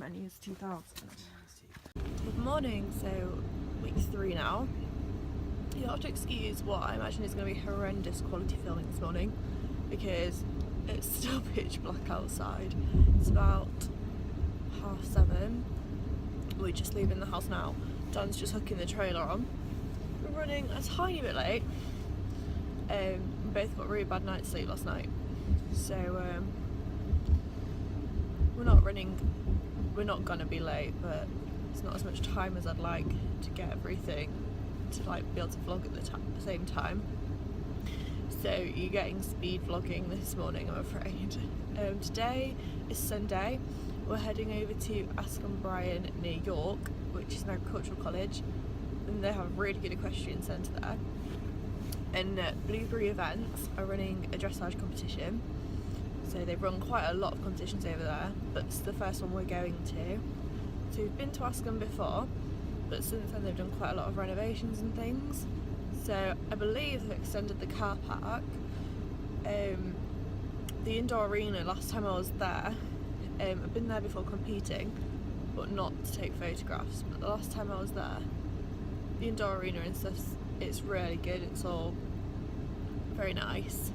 many is 2,000. Good morning, so week 3 now. You'll have to excuse what I imagine is going to be horrendous quality filming this morning because it's still pitch black outside. It's about 7:30. We're just leaving the house now. Dan's just hooking the trailer on. We're running a tiny bit late. We both got a really bad night's sleep last night, so we're not gonna be late, but it's not as much time as I'd like to get everything to be able to vlog at the same time. So you're getting speed vlogging this morning, I'm afraid. Today is Sunday. We're heading over to Askham Bryan near York, which is an agricultural college, and they have a really good equestrian centre there. And Blueberry Events are running a dressage competition, so they've run quite a lot of competitions over there, but it's the first one we're going to. So we've been to Askham before, but since then they've done quite a lot of renovations and things. So I believe they've extended the car park. The indoor arena, last time I was there, I've been there before competing, but not to take photographs. But the last time I was there, the indoor arena and stuff, it's really good. It's all very nice.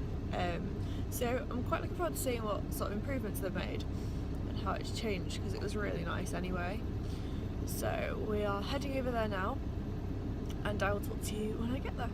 So I'm quite looking forward to seeing what sort of improvements they've made and how it's changed, because it was really nice anyway. So we are heading over there now, and I will talk to you when I get there.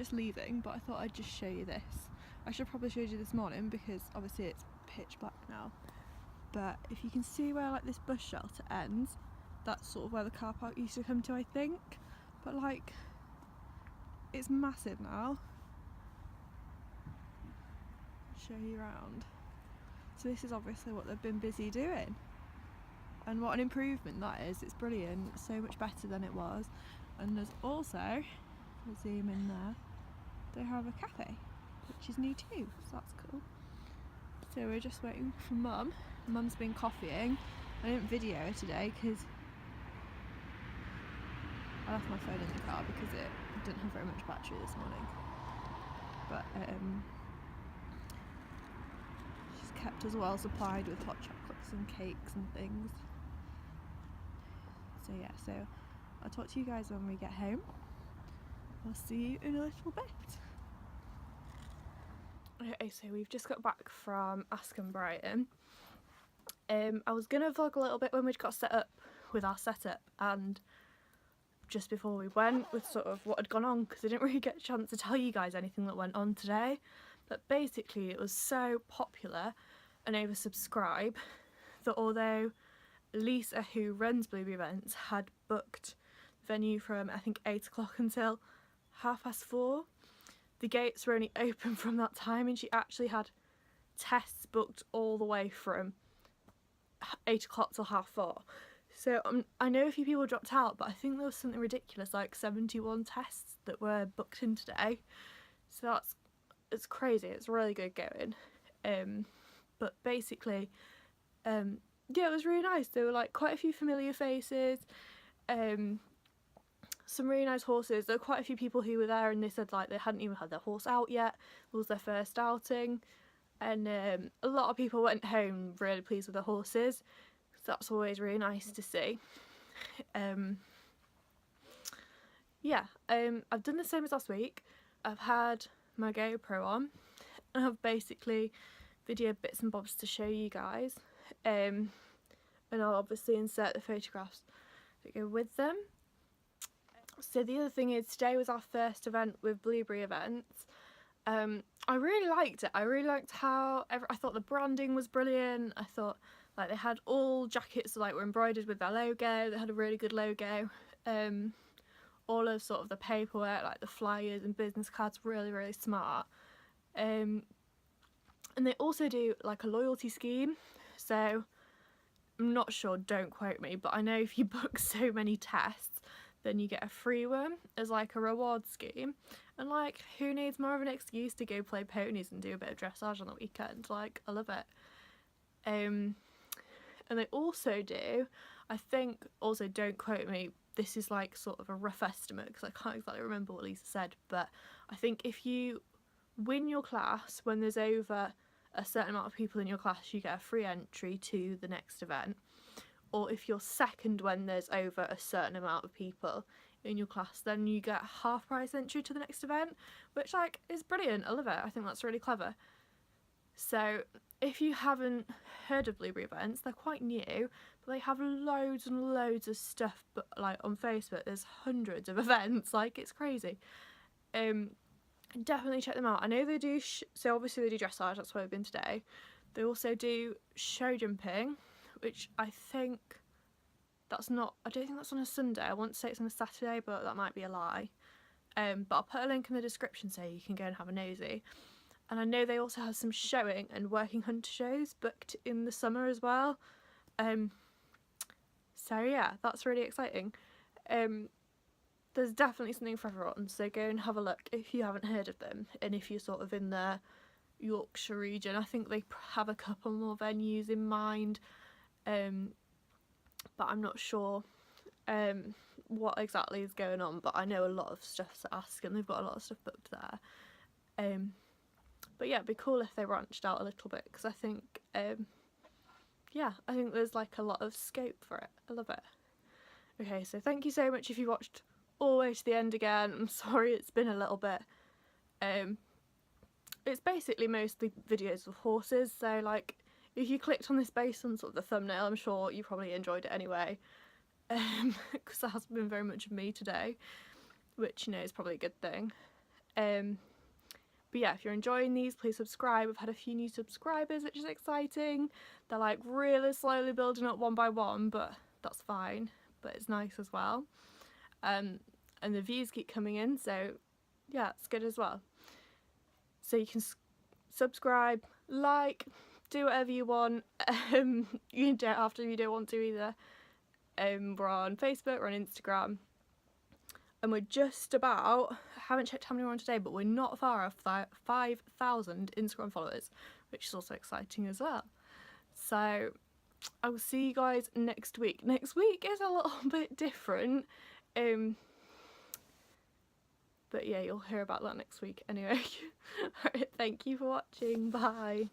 just leaving, but I thought I'd just show you this. I should have probably showed you this morning because obviously it's pitch black now. But if you can see where like this bus shelter ends, that's sort of where the car park used to come to, I think. But like, it's massive now. I'll show you around. So this is obviously what they've been busy doing. And what an improvement that is. It's brilliant. It's so much better than it was. And there's also, I'll zoom in there, they have a cafe, which is new too, so that's cool. So we're just waiting for Mum. Mum's been coffeeing. I didn't video her today because I left my phone in the car because it didn't have very much battery this morning. But she's kept us well supplied with hot chocolates and cakes and things. So yeah, so I'll talk to you guys when we get home. I'll see you in a little bit. Okay, so we've just got back from Askham Bryan. I was going to vlog a little bit when we got set up with our setup and just before we went with sort of what had gone on, because I didn't really get a chance to tell you guys anything that went on today. But basically it was so popular and oversubscribed that although Lisa, who runs Blueberry Events, had booked the venue from I think 8 o'clock until 4:30, the gates were only open from that time, and she actually had tests booked all the way from 8 o'clock till 4:30. So I know a few people dropped out, but I think there was something ridiculous like 71 tests that were booked in today. So it's crazy. It's really good going. But basically, yeah, it was really nice. There were like quite a few familiar faces, some really nice horses. There were quite a few people who were there and they said like they hadn't even had their horse out yet. It was their first outing, and a lot of people went home really pleased with their horses. So that's always really nice to see. Yeah, I've done the same as last week. I've had my GoPro on and I've basically videoed bits and bobs to show you guys. And I'll obviously insert the photographs that go with them. So the other thing is, today was our first event with Blueberry Events. I really liked it. I really liked how I thought the branding was brilliant. I thought like they had all jackets that like were embroidered with their logo. They had a really good logo. All of sort of the paperwork, like the flyers and business cards, really, really smart. And they also do like a loyalty scheme. So I'm not sure, don't quote me, but I know if you book so many tests, then you get a free one as like a reward scheme. And like, who needs more of an excuse to go play ponies and do a bit of dressage on the weekend? Like, I love it. And they also do, I think, also don't quote me, this is like sort of a rough estimate because I can't exactly remember what Lisa said, but I think if you win your class when there's over a certain amount of people in your class, you get a free entry to the next event. Or if you're second when there's over a certain amount of people in your class, then you get a half price entry to the next event, which like is brilliant. I love it. I think that's really clever. So if you haven't heard of Blueberry Events, they're quite new, but they have loads and loads of stuff. But like on Facebook, there's hundreds of events. Like, it's crazy. Definitely check them out. I know they do. So obviously they do dressage. That's where I've been today. They also do show jumping, which I think that's not. I don't think that's on a Sunday. I want to say it's on a Saturday, but that might be a lie. But I'll put a link in the description so you can go and have a nosy. And I know they also have some showing and working hunter shows booked in the summer as well. So yeah, that's really exciting. There's definitely something for everyone, so go and have a look if you haven't heard of them. And if you're sort of in the Yorkshire region, I think they have a couple more venues in mind. But I'm not sure what exactly is going on, but I know a lot of stuff's at Askham. They've got a lot of stuff booked there. But yeah, it'd be cool if they branched out a little bit, because I think, yeah, I think there's like a lot of scope for it. I love it. Okay, so thank you so much if you watched all the way to the end again. I'm sorry it's been a little bit, it's basically mostly videos of horses, so like if you clicked on this based on sort of the thumbnail, I'm sure you probably enjoyed it anyway, because that hasn't been very much of me today, which, you know, is probably a good thing. But yeah, if you're enjoying these, please subscribe. We've had a few new subscribers, which is exciting. They're like really slowly building up one by one, but that's fine. But it's nice as well. And the views keep coming in, so yeah, it's good as well. So you can subscribe, like, do whatever you want. You don't have to if you don't want to either. We're on Facebook, we're on Instagram. And we're just about, I haven't checked how many we're on today, but we're not far off 5,000 Instagram followers, which is also exciting as well. So I will see you guys next week. Next week is a little bit different. But yeah, you'll hear about that next week anyway. Alright, thank you for watching. Bye.